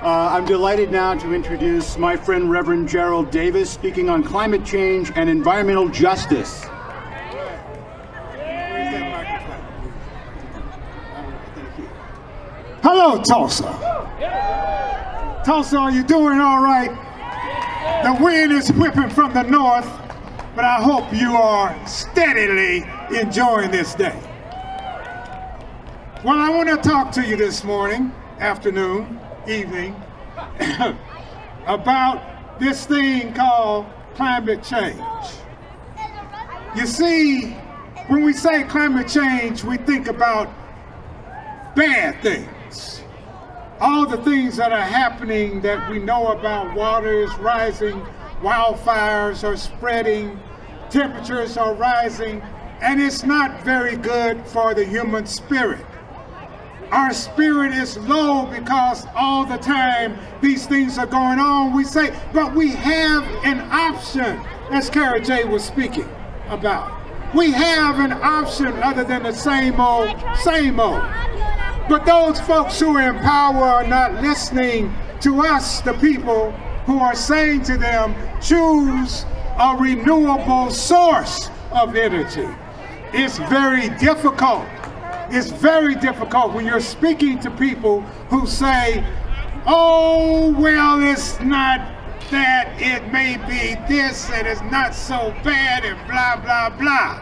I'm delighted now to introduce my friend Reverend Gerald Davis speaking on climate change and environmental justice. Hello, Tulsa. Tulsa, are you doing all right? The wind is whipping from the north, but I hope you are steadily enjoying this day. Well, I want to talk to you this morning, afternoon, evening, about this thing called climate change. You see, when we say climate change, we think about bad things. All the things that are happening that we know about: water is rising, wildfires are spreading, temperatures are rising, and it's not very good for the human spirit. Our spirit is low because all the time these things are going on. We say, but we have an option, as Kara J was speaking about. We have an option other than the same old, same old. But those folks who are in power are not listening to us, the people, who are saying to them, choose a renewable source of energy. It's very difficult. It's very difficult when you're speaking to people who say, oh, well, it's not that, it may be this, and it's not so bad, and blah, blah, blah.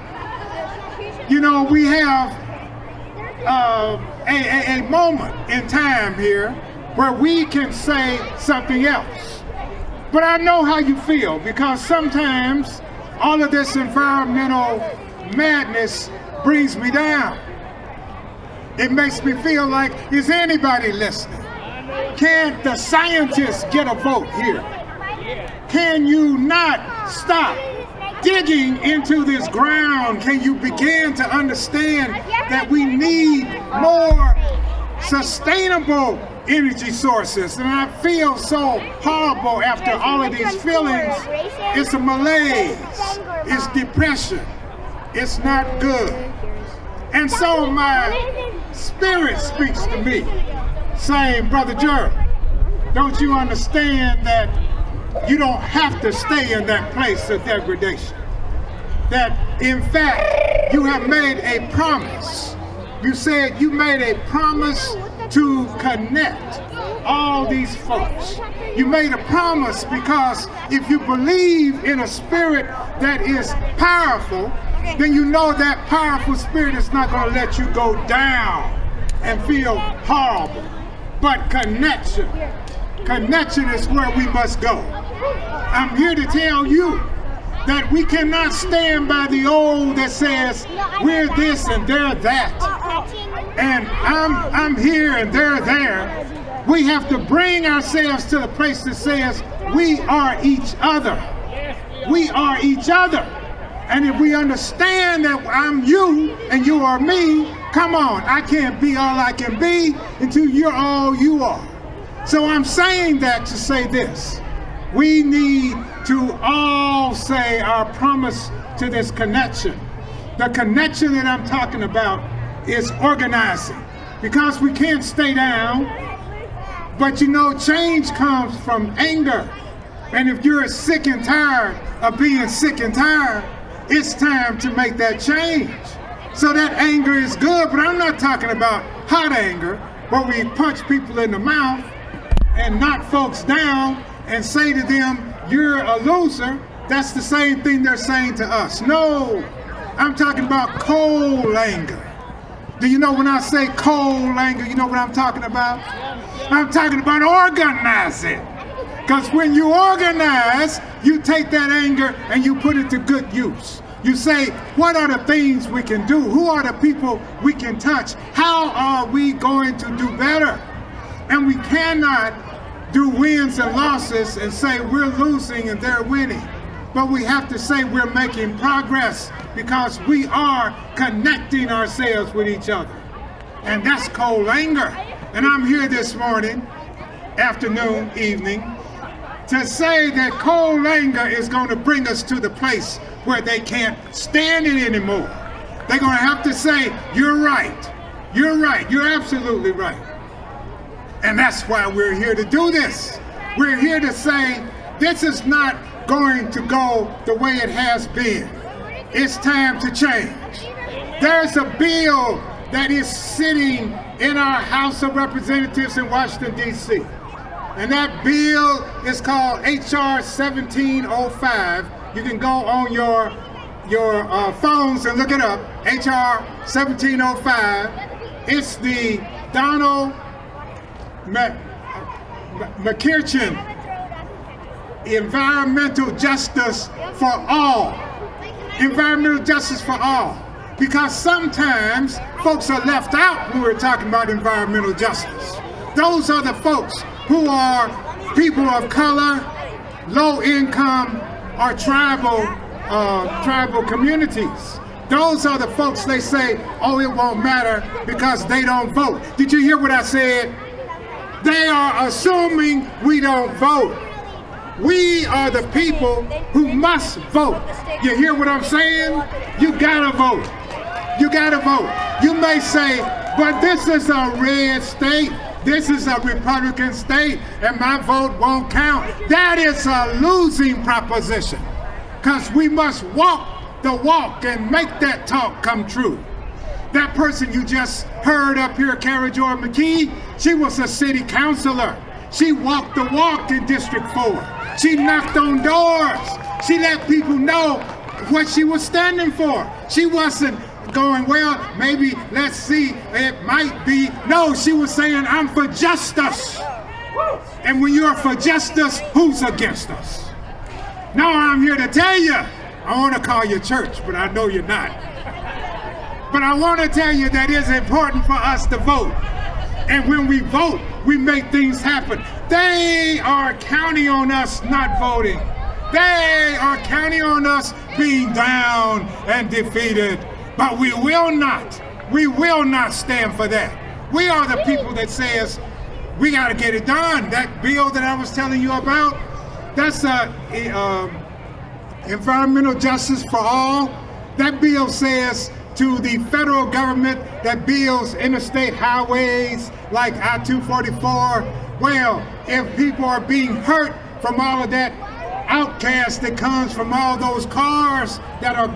You know, we have a moment in time here where we can say something else. But I know how you feel, because sometimes all of this environmental madness brings me down. It makes me feel like, is anybody listening? Can the scientists get a vote here? Can you not stop digging into this ground? Can you begin to understand that we need more sustainable energy sources? And I feel so horrible after all of these feelings. It's a malaise, it's depression, it's not good. And so my spirit speaks to me, saying, Brother Gerald, don't you understand that you don't have to stay in that place of degradation? That in fact, you have made a promise. You said you made a promise to connect all these folks. You made a promise because if you believe in a spirit that is powerful, then you know that powerful spirit is not going to let you go down and feel horrible. But connection is where we must go. I'm here to tell you that we cannot stand by the old that says we're this and they're that. And I'm here and they're there. We have to bring ourselves to the place that says we are each other. We are each other. And if we understand that I'm you and you are me, come on, I can't be all I can be until you're all you are. So I'm saying that to say this. We need to all say our promise to this connection. The connection that I'm talking about is organizing, because we can't stay down. But you know, change comes from anger. And if you're sick and tired of being sick and tired, it's time to make that change. So that anger is good, but I'm not talking about hot anger, where we punch people in the mouth and knock folks down and say to them, you're a loser. That's the same thing they're saying to us. No, I'm talking about cold anger. Do you know when I say cold anger, you know what I'm talking about? I'm talking about organizing. Because when you organize, you take that anger and you put it to good use. You say, what are the things we can do? Who are the people we can touch? How are we going to do better? And we cannot do wins and losses and say we're losing and they're winning. But we have to say we're making progress because we are connecting ourselves with each other. And that's cold anger. And I'm here this morning, afternoon, evening, to say that cold anger is going to bring us to the place where they can't stand it anymore. They're going to have to say, you're right, you're absolutely right. And that's why we're here to do this. We're here to say this is not going to go the way it has been. It's time to change. There's a bill that is sitting in our House of Representatives in Washington, D.C. And that bill is called H.R. 1705. You can go on your phones and look it up. H.R. 1705. It's the Donald McKirchen Environmental Justice for All. Environmental justice for all. Because sometimes folks are left out when we're talking about environmental justice. Those are the folks who are people of color, low income, or tribal communities. Those are the folks they say, oh, it won't matter because they don't vote. Did you hear what I said? They are assuming we don't vote. We are the people who must vote. You hear what I'm saying? You gotta vote. You gotta vote. You may say, but this is a red state. This is a Republican state, and my vote won't count. That is a losing proposition, because we must walk the walk and make that talk come true. That person you just heard up here, Kara Joy McKee, she was a city councilor. She walked the walk in District 4. She knocked on doors. She let people know what she was standing for. She wasn't going, well, maybe let's see, it might be. No, she was saying, I'm for justice. And when you're for justice, who's against us? Now I'm here to tell you, I want to call you church, but I know you're not. But I want to tell you that it's important for us to vote. And when we vote, we make things happen. They are counting on us not voting. They are counting on us being down and defeated. But we will not stand for that. We are the people that says, we got to get it done. That bill that I was telling you about, that's environmental justice for all. That bill says to the federal government that builds interstate highways like I-244, well, if people are being hurt from all of that outcast that comes from all those cars that are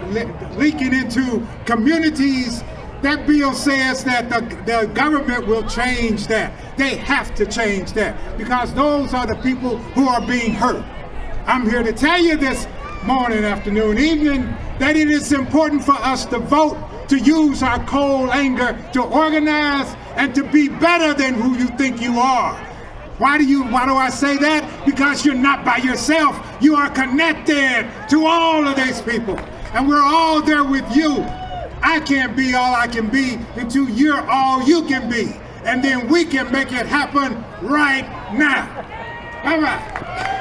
leaking into communities, that bill says that the government will change that. They have to change that because those are the people who are being hurt. I'm here to tell you this morning, afternoon, evening, that it is important for us to vote, to use our cold anger to organize and to be better than who you think you are. Why do I say that? Because you're not by yourself. You are connected to all of these people. And we're all there with you. I can't be all I can be until you're all you can be. And then we can make it happen right now. Bye-bye.